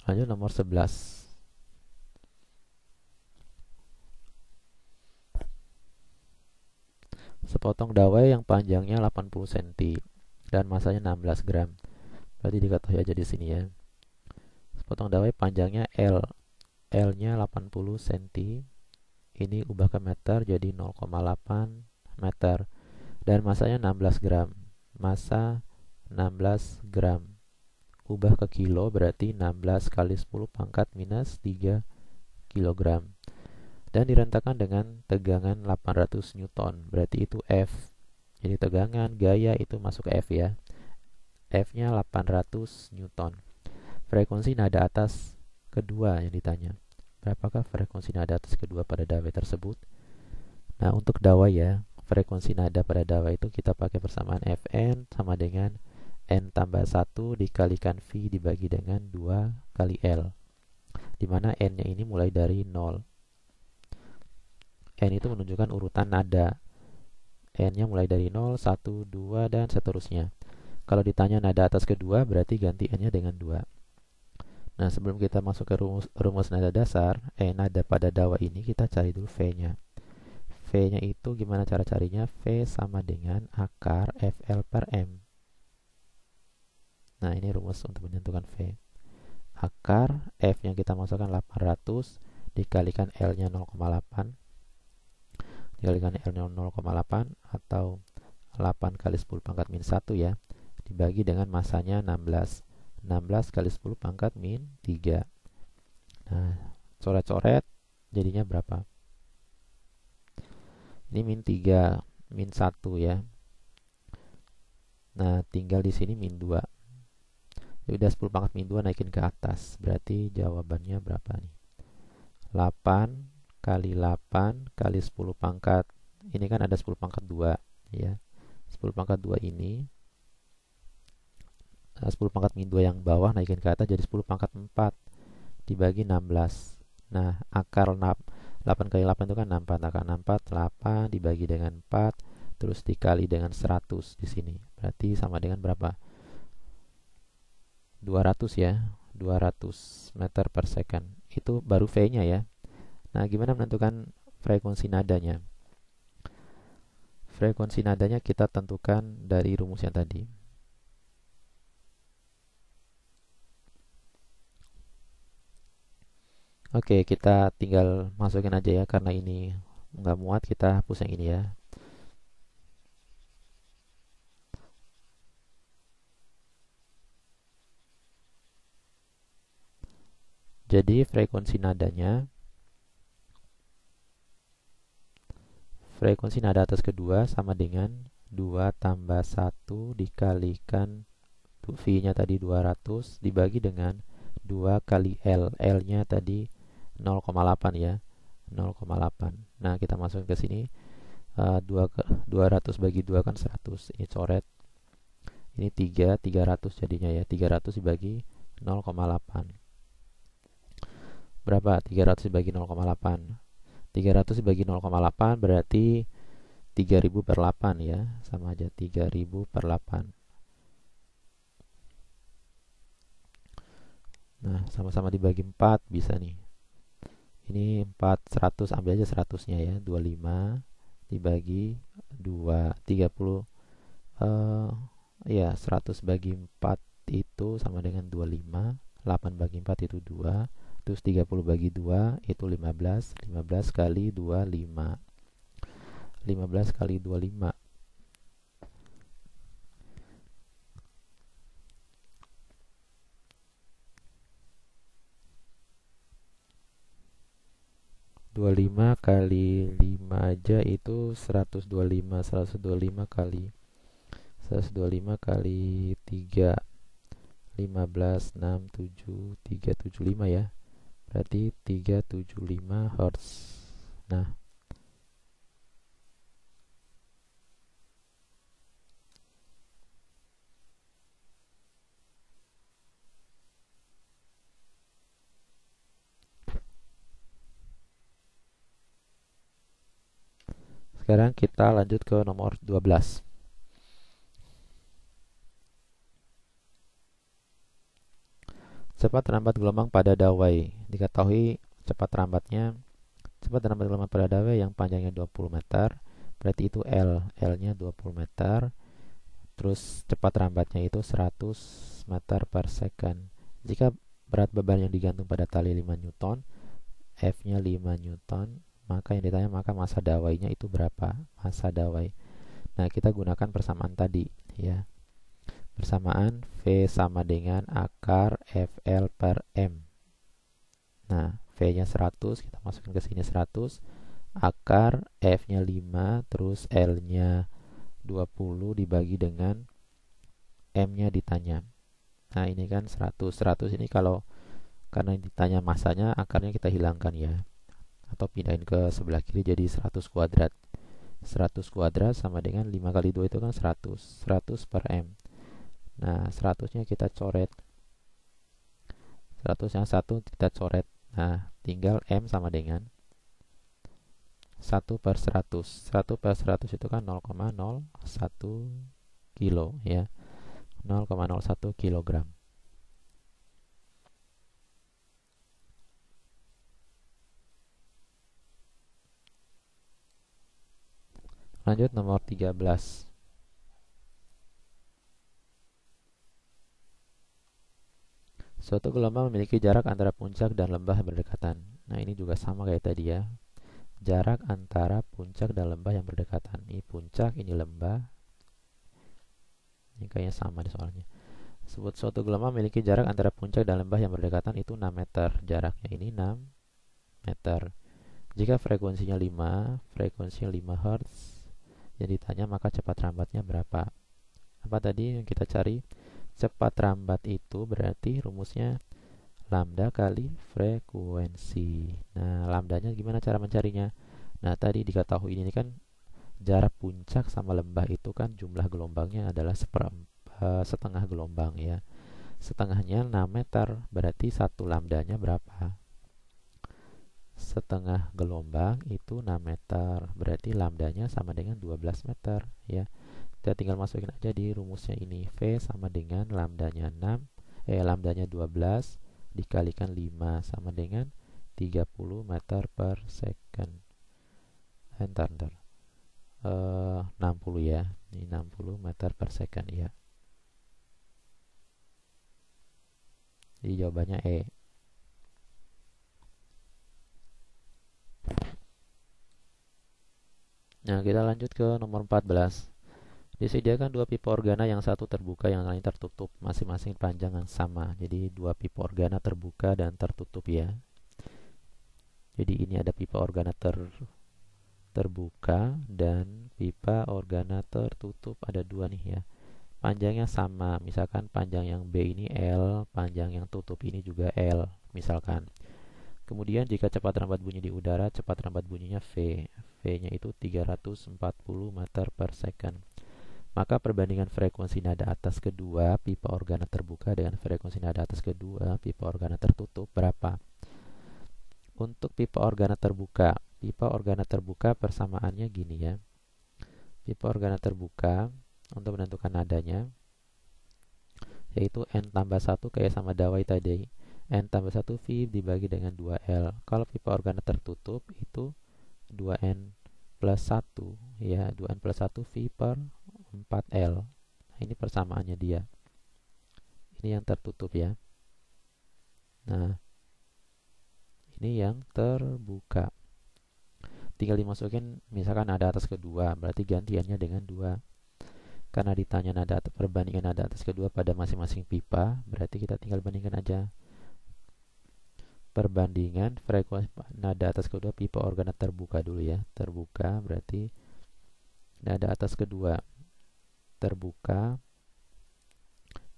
Lanjut nomor 11. Sepotong dawai yang panjangnya 80 cm dan masanya 16 gram. Berarti diketahui aja di sini ya. Sepotong dawai panjangnya L. L-nya 80 cm. Ini ubah ke meter jadi 0,8 meter. Dan masanya 16 gram. Masa 16 gram. Ubah ke kilo berarti 16 kali 10 pangkat minus 3 kilogram. Dan direntakan dengan tegangan 800 Newton. Berarti itu F. Jadi tegangan, gaya itu masuk ke F ya. F-nya 800 Newton. Frekuensi nada atas kedua yang ditanya. Berapakah frekuensi nada atas kedua pada dawai tersebut? Nah, untuk dawai ya, frekuensi nada pada dawai itu kita pakai persamaan Fn sama dengan N tambah 1 dikalikan V dibagi dengan 2 kali L. Dimana N-nya ini mulai dari 0. N itu menunjukkan urutan nada. N-nya mulai dari 0, 1, 2, dan seterusnya. Kalau ditanya nada atas kedua, berarti ganti N-nya dengan 2. Nah, sebelum kita masuk ke rumus nada dasar, nada pada dawa ini, kita cari dulu V-nya. V-nya itu gimana cara carinya? V sama dengan akar FL per M. Nah, ini rumus untuk menentukan V. Akar F yang kita masukkan 800 dikalikan L-nya 0,8 dikalikan L-nya 0,8 atau 8 kali 10 pangkat min 1 ya, dibagi dengan masanya 16. 16 kali 10 pangkat min 3. Nah, coret-coret jadinya berapa? Ini min 3, min 1 ya. Nah, tinggal di sini min 2. Ya udah 10 pangkat min 2 naikin ke atas. Berarti jawabannya berapa nih? 8 kali 8 kali 10 pangkat. Ini kan ada 10 pangkat 2 ya. 10 pangkat 2 ini 10 pangkat min 2 yang bawah naikin ke atas jadi 10 pangkat 4 dibagi 16. Nah, akar 8 kali 8 itu kan 64. Akar 64, 8 dibagi dengan 4 terus dikali dengan 100 di sini. Berarti sama dengan berapa? 200 ya. 200 meter per second. Itu baru V-nya ya. Nah, gimana menentukan frekuensi nadanya? Frekuensi nadanya kita tentukan dari rumus yang tadi. Oke, kita tinggal masukin aja ya, karena ini nggak muat, kita hapus yang ini ya. Jadi frekuensi nada atas kedua sama dengan 2 tambah 1 dikalikan V-nya tadi 200 dibagi dengan 2 kali L. L-nya tadi 0,8 ya. 0,8. Nah, kita masukin ke sini 200 bagi 2 kan 100. Ini coret. Ini 300 jadinya ya. 300 dibagi 0,8. Berapa? 300 dibagi 0,8. 300 dibagi 0,8 berarti 3000 per 8 ya. Sama aja 3000 per 8. Nah, sama-sama dibagi 4 bisa nih. Ini 400, ambil aja 100-nya ya. 25 dibagi 2, 30. Ya, 100 bagi 4 itu sama dengan 25. 8 bagi 4 itu 2. Terus 30 bagi 2 itu 15. 15 kali 2, 5. 15 kali 2, 5. 25 kali 5 aja itu 125. 125 kali 125 kali 3 15, 6, 7, 375 ya. Berarti 375 Hz. Nah, sekarang kita lanjut ke nomor 12. Cepat rambat gelombang pada dawai. Diketahui cepat rambat gelombang pada dawai yang panjangnya 20 meter, berarti itu L-nya 20 meter. Terus cepat rambatnya itu 100 meter per second. Jika berat beban yang digantung pada tali 5 Newton, F-nya 5 Newton, maka yang ditanya maka massa dawainya itu berapa? Massa dawai. Nah, kita gunakan persamaan tadi ya. Persamaan V sama dengan akar FL per M. Nah, V-nya 100, kita masukin ke sini 100, akar F-nya 5, terus L-nya 20 dibagi dengan M-nya ditanya. Nah, ini kan 100. 100 ini kalau karena ditanya masanya, akarnya kita hilangkan ya. Atau pindahin ke sebelah kiri jadi 100 kuadrat. 100 kuadrat sama dengan 5 kali 2 itu kan 100. 100 per M. Nah, 100-nya kita coret. 100 yang 1 kita coret. Nah, tinggal M sama dengan 1 per 100. 1 per 100 itu kan 0,01 kilo ya. 0,01 kilogram. Lanjut nomor 13. Suatu gelombang memiliki jarak antara puncak dan lembah yang berdekatan. Nah, ini juga sama kayak tadi ya. Jarak antara puncak dan lembah yang berdekatan. Ini puncak, ini lembah. Ini kayaknya sama di soalnya. Sebut suatu gelombang memiliki jarak antara puncak dan lembah yang berdekatan itu 6 meter. Jaraknya ini 6 meter. Jika frekuensinya 5 Hz yang ditanya maka cepat rambatnya berapa? Apa tadi yang kita cari? Cepat rambat itu berarti rumusnya lambda kali frekuensi. Nah, lambdanya gimana cara mencarinya? Nah, tadi diketahui ini kan jarak puncak sama lembah itu kan jumlah gelombangnya adalah setengah gelombang ya. Setengahnya 6 meter, berarti satu lambdanya berapa? Setengah gelombang itu 6 meter, berarti lambdanya sama dengan 12 meter ya. Kita tinggal masukin aja di rumusnya ini. V sama dengan lambdanya 12 dikalikan 5 sama dengan 30 meter per second. Entar 60 ya. Ini 60 meter per second ya. Jadi jawabannya E. Nah, kita lanjut ke nomor 14. Disediakan dua pipa organa, yang satu terbuka, yang lain tertutup, masing-masing panjang yang sama. Jadi dua pipa organa terbuka dan tertutup ya. Jadi ini ada pipa organa terbuka dan pipa organa tertutup, ada dua nih ya. Panjangnya sama, misalkan panjang yang B ini L, panjang yang tutup ini juga L, misalkan. Kemudian jika cepat rambat bunyi di udara, cepat rambat bunyinya V. V-nya itu 340 meter per second. Maka perbandingan frekuensi nada atas kedua pipa organa terbuka dengan frekuensi nada atas kedua pipa organa tertutup berapa? Untuk pipa organa terbuka persamaannya gini ya. Pipa organa terbuka untuk menentukan nadanya yaitu N tambah 1 kayak sama dawai tadi. N tambah 1 V dibagi dengan 2L. Kalau pipa organa tertutup itu 2N plus 1 ya, 2N plus 1 V per 4L. Nah, ini persamaannya dia. Ini yang tertutup ya. Nah, ini yang terbuka. Tinggal dimasukin misalkan nada atas kedua, berarti gantiannya dengan 2. Karena ditanya perbandingan nada atas kedua pada masing-masing pipa, berarti kita tinggal bandingkan aja. Perbandingan frekuensi nada atas kedua pipa organa terbuka dulu ya. Terbuka berarti nada atas kedua terbuka,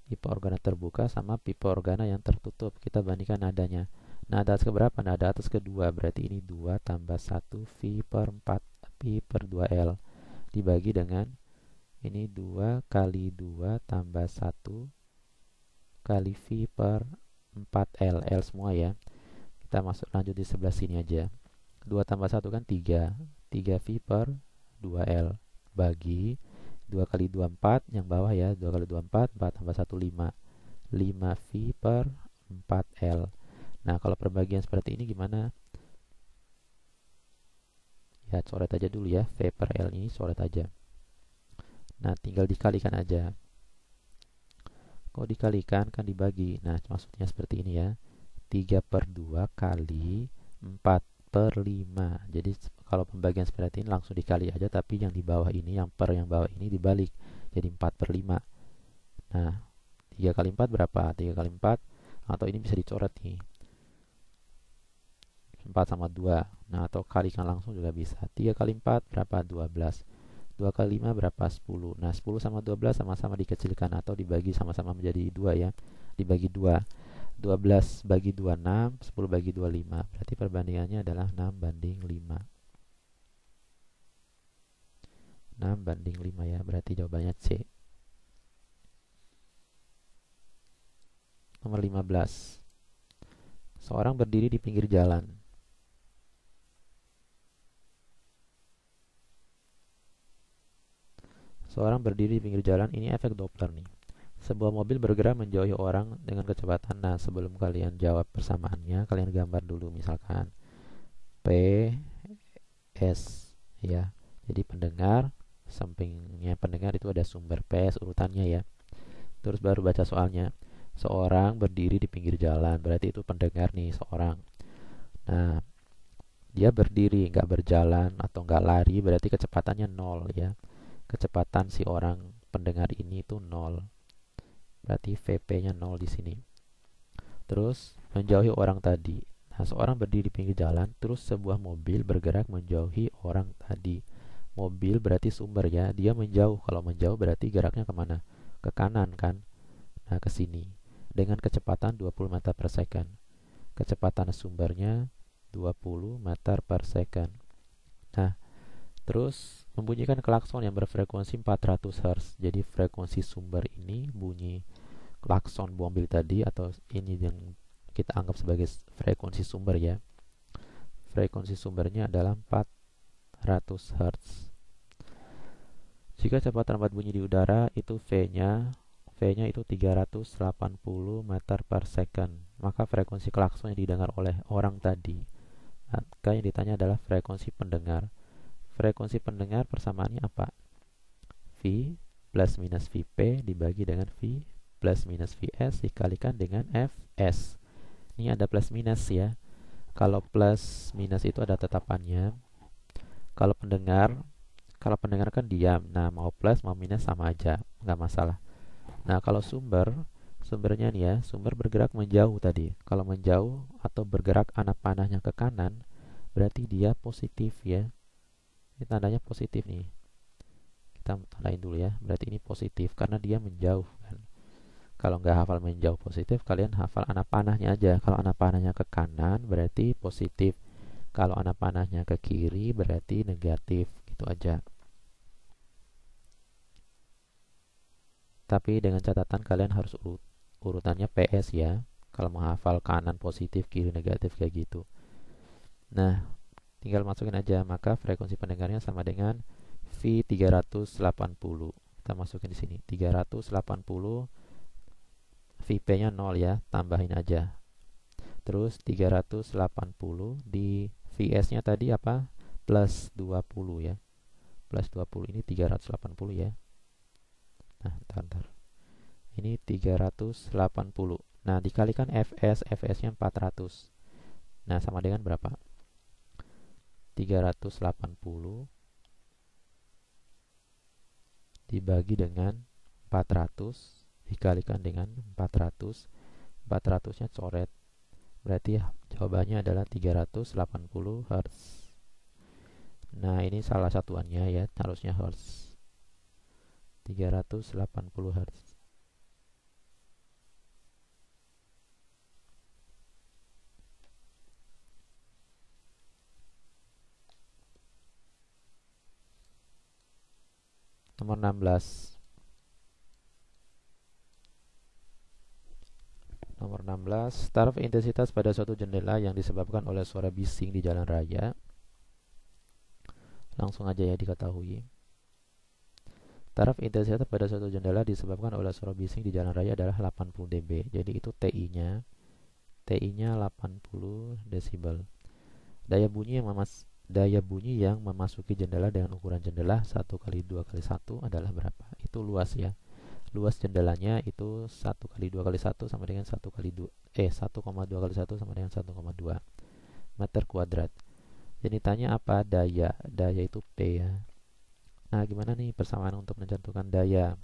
pipa organa terbuka sama pipa organa yang tertutup. Kita bandingkan nadanya. Nada atas keberapa? Nada atas kedua, berarti ini 2 tambah 1 V per 4 V per 2L dibagi dengan ini 2 kali 2 tambah 1 kali V per 4L. L semua ya. Kita lanjut di sebelah sini aja. 2 tambah 1 kan 3 V per 2L bagi 2 kali 2 4 yang bawah ya, 2 kali 2 4, 4 tambah 1 5 5 V per 4L. Nah, kalau perbagian seperti ini gimana? Ya, coret aja dulu ya. V per L ini coret aja. Nah, tinggal dikalikan aja. Kalau dikalikan kan dibagi. Nah, maksudnya seperti ini ya. 3/2 kali 4/5. Jadi kalau pembagian seperti ini langsung dikali aja, tapi yang di bawah ini, yang bawah ini dibalik. Jadi 4/5. Nah, 3 kali 4 berapa? 3 kali 4, atau ini bisa dicoret nih. 4 sama 2. Nah, atau kalikan langsung juga bisa. 3 kali 4 berapa? 12. 2 kali 5 berapa? 10. Nah, 10 sama 12 sama-sama dikecilkan atau dibagi sama-sama menjadi 2 ya. Dibagi 2. 12 bagi 2, 6. 10 bagi 2, 5. Berarti perbandingannya adalah 6/5. 6/5 ya. Berarti jawabannya C. Nomor 15. Seorang berdiri di pinggir jalan. Seorang berdiri di pinggir jalan, ini efek Doppler nih. Sebuah mobil bergerak menjauhi orang dengan kecepatan. Nah, sebelum kalian jawab persamaannya, kalian gambar dulu misalkan P, S ya. Jadi pendengar, sampingnya pendengar itu ada sumber PS urutannya ya. Terus baru baca soalnya. Seorang berdiri di pinggir jalan, berarti itu pendengar nih, seorang. Nah, dia berdiri, nggak berjalan atau nggak lari, berarti kecepatannya 0 ya. Kecepatan si orang pendengar ini itu 0. Berarti VP-nya 0 di sini. Terus menjauhi orang tadi. Nah, seorang berdiri di pinggir jalan, terus sebuah mobil bergerak menjauhi orang tadi. Mobil berarti sumber ya, dia menjauh. Kalau menjauh berarti geraknya kemana? Ke kanan kan? Nah, ke sini. Dengan kecepatan 20 meter per second. Kecepatan sumbernya 20 meter per second. Nah, terus membunyikan klakson yang berfrekuensi 400 Hz. Jadi frekuensi sumber ini bunyi klakson mobil tadi, atau ini yang kita anggap sebagai frekuensi sumber ya. Frekuensi sumbernya adalah 400 Hz. Jika kecepatan lambat bunyi di udara itu V-nya itu 380 meter per second. Maka frekuensi klakson yang didengar oleh orang tadi, maka yang ditanya adalah frekuensi pendengar. Frekuensi pendengar persamaannya apa? V plus minus VP dibagi dengan V plus minus VS dikalikan dengan Fs. Ini ada plus minus ya. Kalau plus minus itu ada tetapannya. Kalau pendengar kan diam. Nah, mau plus mau minus sama aja, nggak masalah. Nah, kalau sumbernya nih ya, sumber bergerak menjauh tadi. Kalau menjauh atau bergerak anak panahnya ke kanan, berarti dia positif ya. Ini tandanya positif nih. Kita tandain dulu ya. Berarti ini positif karena dia menjauh kan. Kalau nggak hafal menjauh positif, kalian hafal anak panahnya aja. Kalau anak panahnya ke kanan berarti positif. Kalau anak panahnya ke kiri berarti negatif. Gitu aja. Tapi dengan catatan kalian harus urutannya PS ya. Kalau menghafal kanan positif, kiri negatif kayak gitu. Nah, tinggal masukin aja. Maka frekuensi pendengarnya sama dengan V 380. Kita masukin di sini 380. VP-nya 0 ya, tambahin aja. Terus 380 di VS-nya tadi apa? Plus 20 ya. Plus 20 ini 380 ya. Nah, ntar. Ini 380. Nah, dikalikan Fs-nya 400. Nah, sama dengan berapa? 380 dibagi dengan 400 dikalikan dengan 400. 400-nya coret. Berarti jawabannya adalah 380 Hz. Nah, ini salah satuannya ya, harusnya Hz. 380 Hz. Nomor 16. Nomor 16, taraf intensitas pada suatu jendela yang disebabkan oleh suara bising di jalan raya. Langsung aja ya diketahui. Taraf intensitas pada suatu jendela disebabkan oleh suara bising di jalan raya adalah 80 dB. Jadi itu TI-nya TI-nya 80 desibel. Daya bunyi yang memasuki jendela dengan ukuran jendela 1 kali 2 kali 1 adalah berapa? Itu luas ya. Luas jendelanya itu 1 kali 2 kali 1 sama dengan 1 kali 2 1,2 kali 1 sama dengan 1,2 meter kuadrat. Jadi tanya apa? Daya. Daya itu P ya. Nah, gimana nih persamaan untuk menentukan daya?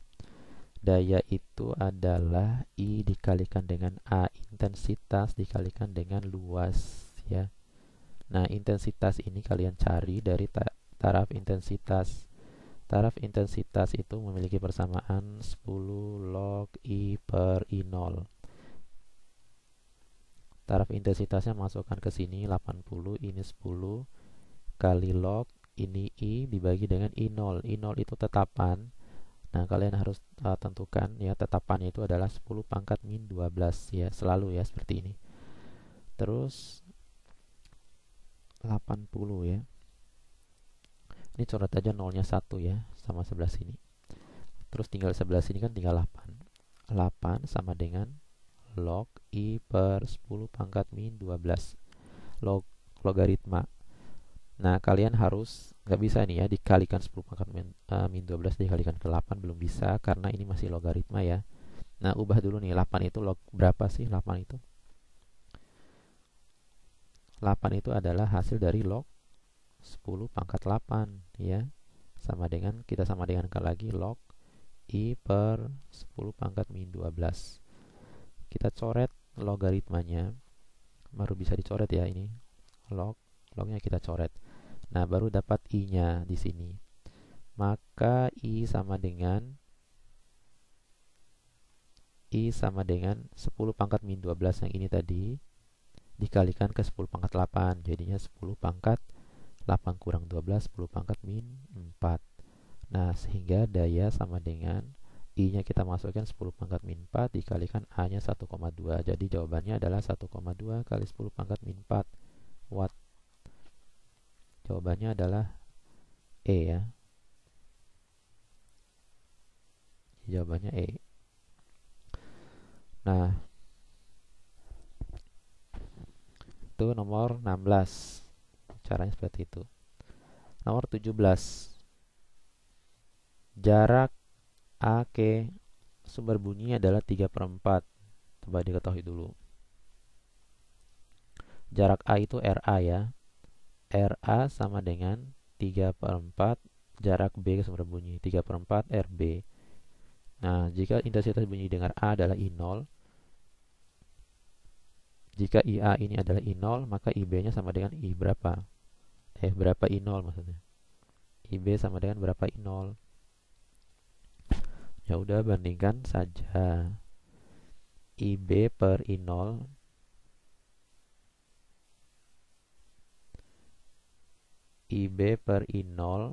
Daya itu adalah I dikalikan dengan A, intensitas dikalikan dengan luas ya. Nah, intensitas ini kalian cari dari taraf intensitas. Taraf intensitas itu memiliki persamaan 10 log I per I0. Taraf intensitasnya masukkan ke sini 80, ini 10 kali log ini I dibagi dengan I0. I0 itu tetapan. Nah, kalian harus tentukan ya, tetapannya itu adalah 10 pangkat min 12 ya, selalu ya seperti ini. Terus 80 ya. Ini coret aja nolnya 1 ya, sama sebelah sini. Terus tinggal sebelah sini kan tinggal 8. 8 sama dengan log I per 10 pangkat min 12. Logaritma. Nah, kalian harus nggak bisa nih ya dikalikan 10 pangkat min 12 dikalikan ke 8, belum bisa karena ini masih logaritma ya. Nah, ubah dulu nih, 8 itu log berapa sih? 8 itu 8 itu adalah hasil dari log 10 pangkat 8 ya. Kita sama dengan lagi log I per 10 pangkat min 12. Kita coret logaritmanya. Baru bisa dicoret ya ini. Lognya kita coret. Nah, baru dapat I-nya di sini. Maka I sama dengan 10 pangkat min 12 yang ini tadi dikalikan ke 10 pangkat 8. Jadinya 10 pangkat 8 kurang 12, 10 pangkat min 4. Nah, sehingga daya sama dengan I-nya kita masukkan 10 pangkat min 4 dikalikan A-nya 1,2. Jadi jawabannya adalah 1,2 kali 10 pangkat min 4 watt. Jawabannya adalah E ya. Jawabannya E. Nah, itu nomor 16. Caranya seperti itu. Nomor 17. Jarak A ke sumber bunyi adalah 3/4. Coba diketahui dulu. Jarak A itu RA ya. RA sama dengan 3/4 jarak B ke sumber bunyi, 3/4 RB. Nah, jika intensitas bunyi dengar A adalah I0, jika IA ini adalah I0, maka IB-nya sama dengan I berapa? Berapa I0 maksudnya? IB sama dengan berapa I0? Ya udah, bandingkan saja. IB per I0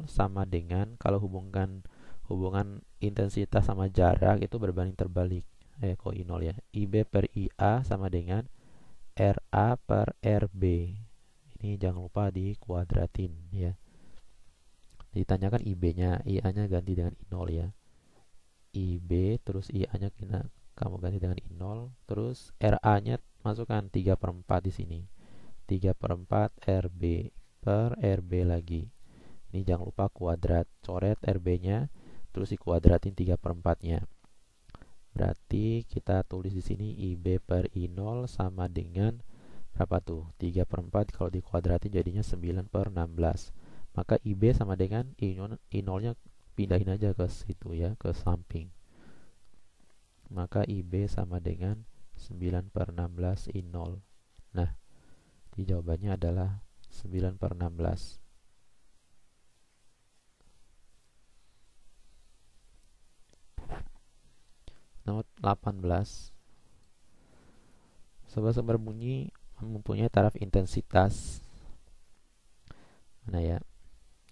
sama dengan, kalau hubungan intensitas sama jarak itu berbanding terbalik. Kok I0 ya? IB per IA sama dengan RA per RB. Ini jangan lupa dikuadratin ya. Ditanyakan IB-nya, IA-nya ganti dengan I0 ya. IB terus IA-nya kamu ganti dengan I0, terus RA-nya masukkan 3/4 di sini. 3/4 RB per RB lagi. Ini jangan lupa kuadrat, coret RB-nya terus dikuadratin 3/4-nya. Berarti kita tulis di sini IB per I0 sama dengan berapa tuh? 3/4 kalau dikuadratin jadinya 9/16. Maka IB sama dengan I0-nya pindahin aja ke situ ya, ke samping. Maka IB sama dengan 9/16 I0. Nah, di jawabannya adalah 9/16. Nomor 18. Sebuah sumber bunyi mempunyai taraf intensitas. Mana ya?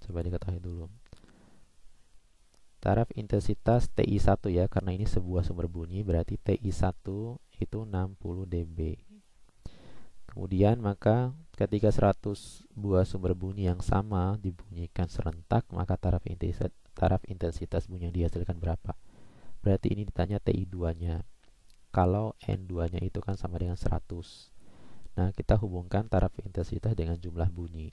Coba diketahui dulu. Taraf intensitas TI1 ya, karena ini sebuah sumber bunyi berarti TI1 itu 60 dB. Kemudian maka ketika 100 buah sumber bunyi yang sama dibunyikan serentak, maka taraf intensitas bunyi yang dihasilkan berapa? Berarti ini ditanya TI2-nya. Kalau N2-nya itu kan sama dengan 100. Nah, kita hubungkan taraf intensitas dengan jumlah bunyi.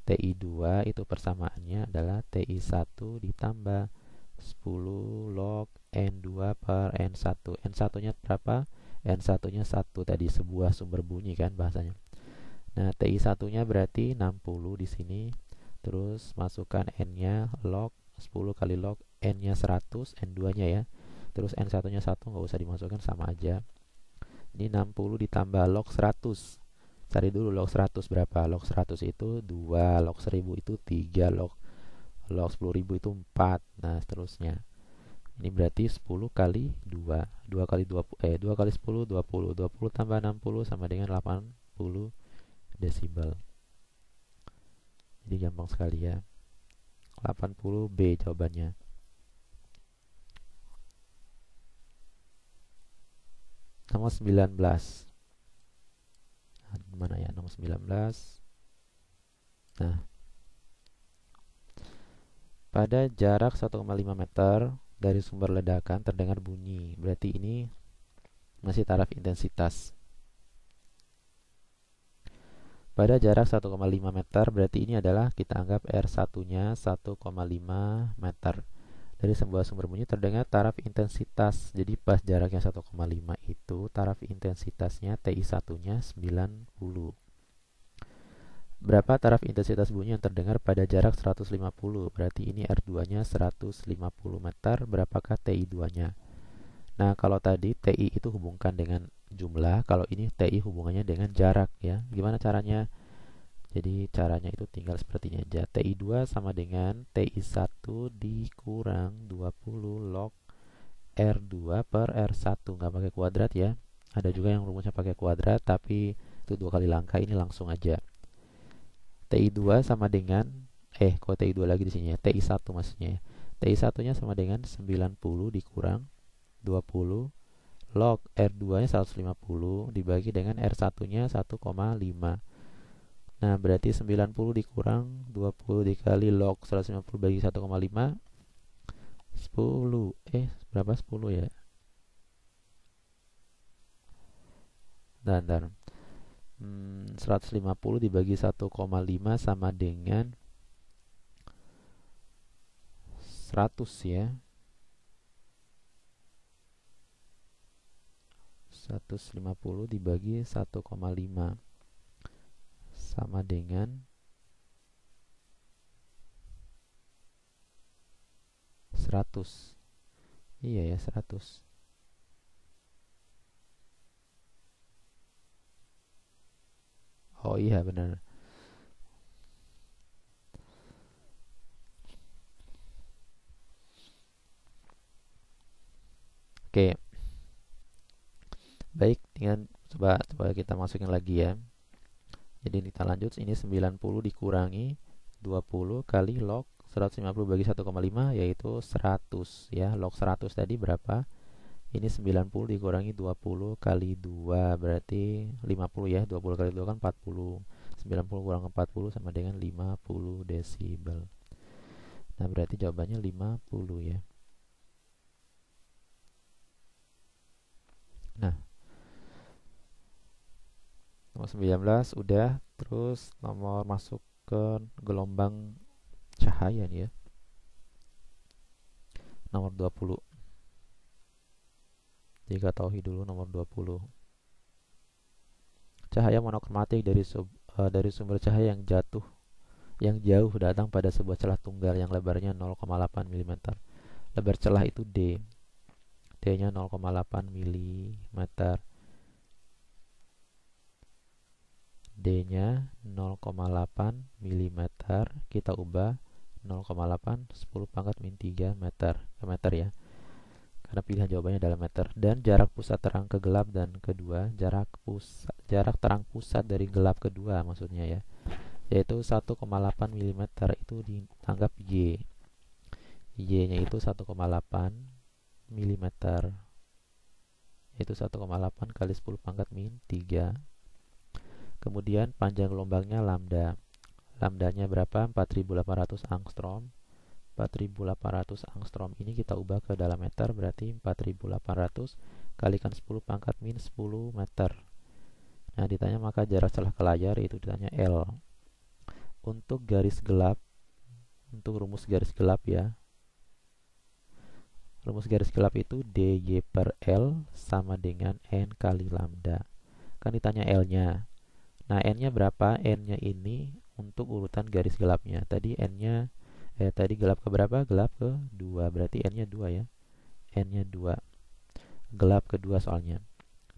TI2 itu persamaannya adalah TI1 ditambah 10 log N2 per N1. N1-nya berapa? N1-nya 1 tadi, sebuah sumber bunyi kan bahasanya. Nah, TI1-nya berarti 60 di sini. Terus masukkan N-nya log 10 kali log N-nya 100, N2-nya ya. Terus N1-nya 1 nggak usah dimasukkan, sama aja. Ini 60 ditambah log 100. Cari dulu log 100 berapa. Log 100 itu 2, log 1000 itu 3, log 10.000 itu 4. Nah, seterusnya. Ini berarti 10 kali 2. 2 kali 20, 2 kali 10 20. 20 tambah 60 sama dengan 80 desibel. Jadi gampang sekali ya. 80B jawabannya. Nomor 19. Nah, mana ya nomor 19? Nah, pada jarak 1,5 meter dari sumber ledakan terdengar bunyi. Berarti ini masih taraf intensitas. Pada jarak 1,5 meter berarti ini adalah kita anggap R1-nya 1,5 meter. Dari sebuah sumber bunyi terdengar taraf intensitas. Jadi pas jaraknya 1,5 itu taraf intensitasnya TI1-nya 90. Berapa taraf intensitas bunyi yang terdengar pada jarak 150? Berarti ini R2-nya 150 meter. Berapakah TI2-nya? Nah, kalau tadi TI itu hubungkan dengan jumlah, kalau ini TI hubungannya dengan jarak ya. Gimana caranya? Jadi caranya itu tinggal seperti ini aja. TI2 sama dengan TI1 dikurang 20 log R2 per R1. Nggak pakai kuadrat ya. Ada juga yang rumusnya pakai kuadrat, tapi itu 2 kali langkah, ini langsung aja. TI2 sama dengan kok TI2 lagi di sini ya. TI1 maksudnya ya. TI1-nya sama dengan 90 dikurang 20 log R2-nya 150 dibagi dengan R1-nya 1,5. Nah, berarti 90 dikurang 20 dikali log 150 bagi 1,5 10. Berapa 10 ya? Bentar. 150 dibagi 1,5 sama dengan 100 ya. 150 dibagi 1,5 sama dengan 100. Iya ya, 100. Oh iya benar. Oke. Baik, dengan coba kita masukin lagi ya. Jadi kita lanjut, ini 90 dikurangi 20 kali log 150 bagi 1,5 yaitu 100 ya. Log 100 tadi berapa? Ini 90 dikurangi 20 kali 2 berarti 50 ya. 20 kali 2 kan 40. 90 kurang 40 sama dengan 50 desibel. Nah, berarti jawabannya 50 ya. Nah, nomor 19 udah. Terus nomor masuk ke gelombang cahaya nih ya. Nomor 20. Diketahui dulu nomor 20. Cahaya monokromatik dari sumber cahaya yang jauh datang pada sebuah celah tunggal yang lebarnya 0,8 mm. Lebar celah itu D. D-nya 0,8 mm. D-nya 0,8 mm. Kita ubah 0,8 10 pangkat min 3 meter ke meter ya. Karena pilihan jawabannya adalah meter. Dan jarak pusat terang ke gelap dan kedua, jarak terang pusat dari gelap kedua maksudnya ya, yaitu 1,8 mm itu dianggap Y. Y-nya itu 1,8 mm, yaitu 1,8 kali 10 pangkat min 3. Kemudian panjang gelombangnya lambda. Lambdanya berapa? 4800 angstrom. 4800 angstrom ini kita ubah ke dalam meter, berarti 4800 kalikan 10 pangkat min 10 meter. Nah, ditanya maka jarak celah ke layar itu ditanya L. Untuk garis gelap, untuk rumus garis gelap ya. Rumus garis gelap itu dy per L sama dengan N kali lambda. Kan ditanya L-nya. Nah, N-nya berapa? N-nya ini untuk urutan garis gelapnya. Tadi N-nya tadi gelap ke berapa? Gelap ke 2. Berarti N-nya 2 ya. N-nya 2. Gelap kedua soalnya.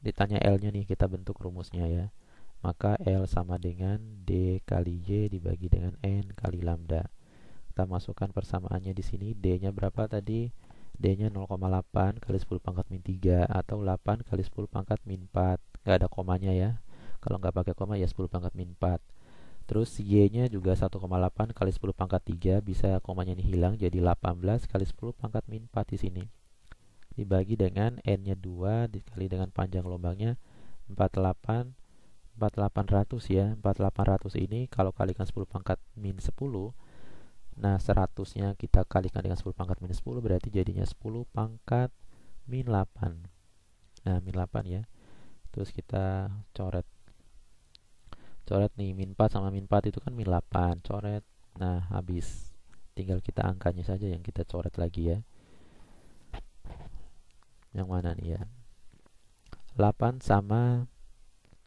Ditanya L-nya nih, kita bentuk rumusnya ya. Maka L sama dengan D kali Y dibagi dengan N kali lambda. Kita masukkan persamaannya di sini. D-nya berapa tadi? D-nya 0,8 kali 10 pangkat min 3 atau 8 kali 10 pangkat min 4. Nggak ada komanya ya. Kalau nggak pakai koma ya 10 pangkat min 4. Terus Y-nya juga 1,8 kali 10 pangkat 3. Bisa komanya ini hilang jadi 18 kali 10 pangkat min 4 di sini. Dibagi dengan N-nya 2 dikali dengan panjang lubangnya 48 4800 ya. 4800 ini kalau kalikan 10 pangkat min 10, nah 100-nya kita kalikan dengan 10 pangkat min 10 berarti jadinya 10 pangkat min 8. Nah, min 8 ya. Terus kita coret nih, min 4 sama min 4 itu kan min 8. Coret. Nah, habis. Tinggal kita angkanya saja yang kita coret lagi ya. Yang mana nih ya? 8 sama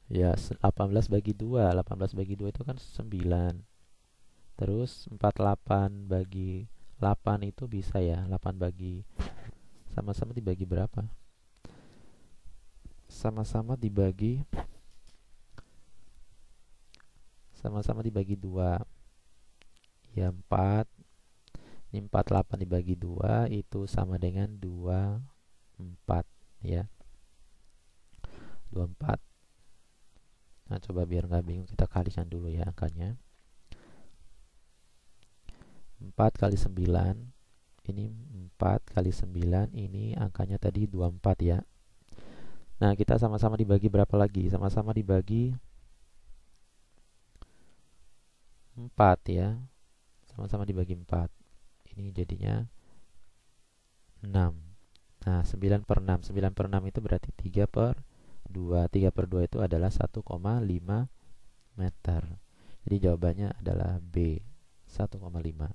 ya 18 bagi 2. 18 bagi 2 itu kan 9. Terus 48 bagi 8 itu bisa ya. 8 bagi sama-sama dibagi berapa? Sama-sama dibagi 2. Ya 4. Ini 48 dibagi 2 itu sama dengan 24 ya. 24. Nah, coba biar nggak bingung kita kalikan dulu ya angkanya. 4 kali 9. Ini 4 kali 9. Ini angkanya tadi 24 ya. Nah, kita sama-sama dibagi berapa lagi? Sama-sama dibagi 4 ya. Sama-sama dibagi 4. Ini jadinya 6. Nah, 9 per 6. 9 per 6 itu berarti 3 per 2. 3 per 2 itu adalah 1,5 meter. Jadi jawabannya adalah B, 1,5.